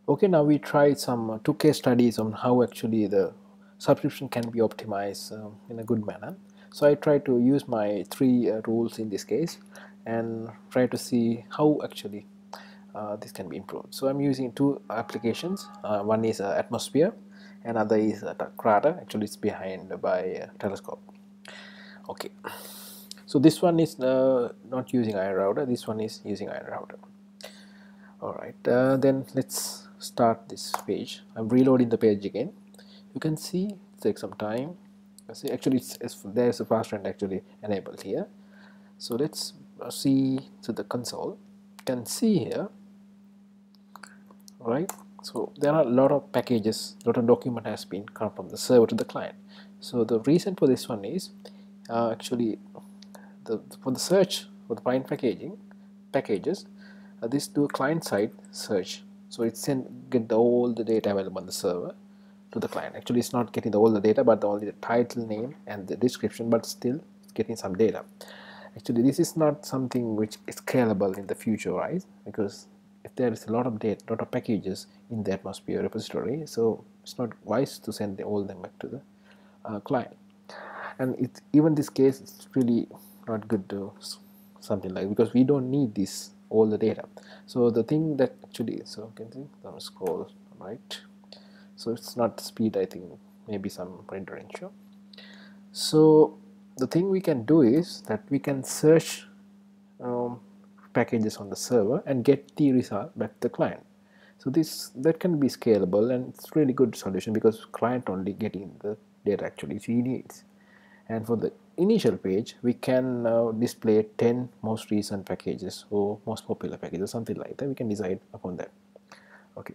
Okay, now we tried some two case studies on how actually the subscription can be optimized in a good manner. So I try to use my three rules in this case and try to see how actually this can be improved. So I'm using two applications. One is Atmosphere, another is Krata. Actually, it's behind by Telescope. Okay, so this one is not using Iron Router. This one is using Iron Router. Alright, then let's start this page. I'm reloading the page again. You can see it takes some time. See, actually there's a fast run actually enabled here. So let's see to the console. You can see here, right? So there are a lot of packages, a lot of document has been come from the server to the client. So the reason for this one is actually for the search for the find packages, this do a client side search. So it get all the data available on the server to the client. Actually, it's not getting all the data, but only the title, name, and the description, but still it's getting some data. Actually, this is not something which is scalable in the future, right? Because if there is a lot of data, lot of packages in the Atmosphere repository, so it's not wise to send all them back to the client. And even this case, it's really not good to something like, because we don't need this all the data. So the thing that actually, so can see the scroll right, so it's not speed, I think maybe some rendering issue. So the thing we can do is that we can search packages on the server and get the result back to the client. So that can be scalable, and it's really good solution because client only getting the data actually he needs. And for the initial page, we can display 10 most recent packages or most popular packages, something like that. We can decide upon that. Okay,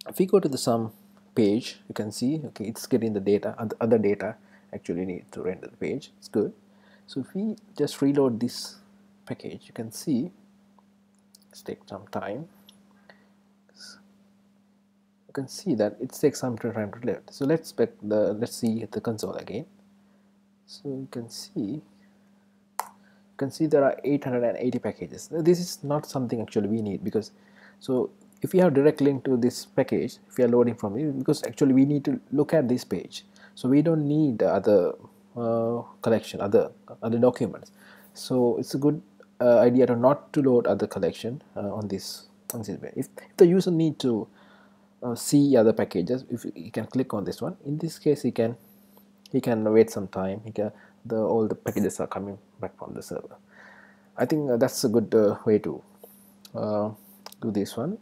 if we go to the sum page, you can see, okay, it's getting the data, and the other data actually need to render the page. It's good. So if we just reload this package, you can see it's take some time. You can see that it takes some time to load. So let's see the console again. So you can see there are 880 packages. This is not something actually we need, because so if we have direct link to this package, if we are loading from it, because actually we need to look at this page, so we don't need other collection, other documents. So it's a good idea to not to load other collection on this page. If the user need to see other packages, if you can click on this one, in this case he can wait some time. All the packages are coming back from the server. I think that's a good way to do this one.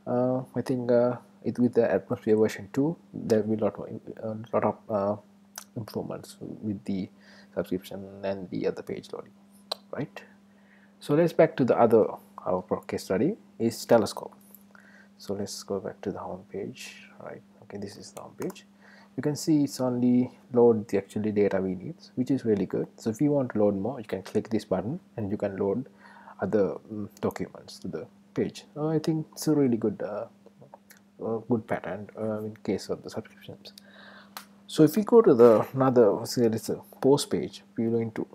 I think with the Atmosphere version 2, there will be a lot of improvements with the subscription and the other page loading, right? So let's back to the other our case study is Telescope. So let's go back to the home page, right? Okay, this is the home page. You can see it's only load the actually data we need, which is really good. So if you want to load more, you can click this button and you can load other documents to the page. I think it's a really good good pattern in case of the subscriptions. So if we go to the another, say it's a post page, we're going to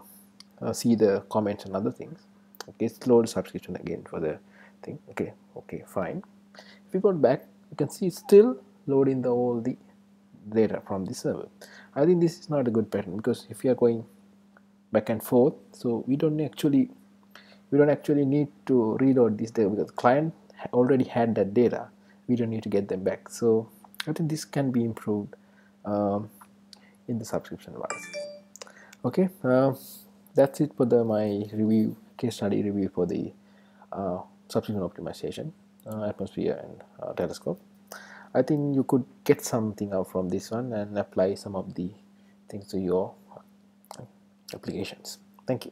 see the comments and other things. Okay, it's load subscription again for the thing. Okay, fine. If we go back, you can see it's still loading all the data from the server. I think this is not a good pattern, because if you are going back and forth, so we don't actually need to reload this data, because the client already had that data. We don't need to get them back. So I think this can be improved in the subscription wise. Okay, that's it for my review, case study review for the subscription optimization, Atmosphere and Telescope. I think you could get something out from this one and apply some of the things to your applications. Thank you.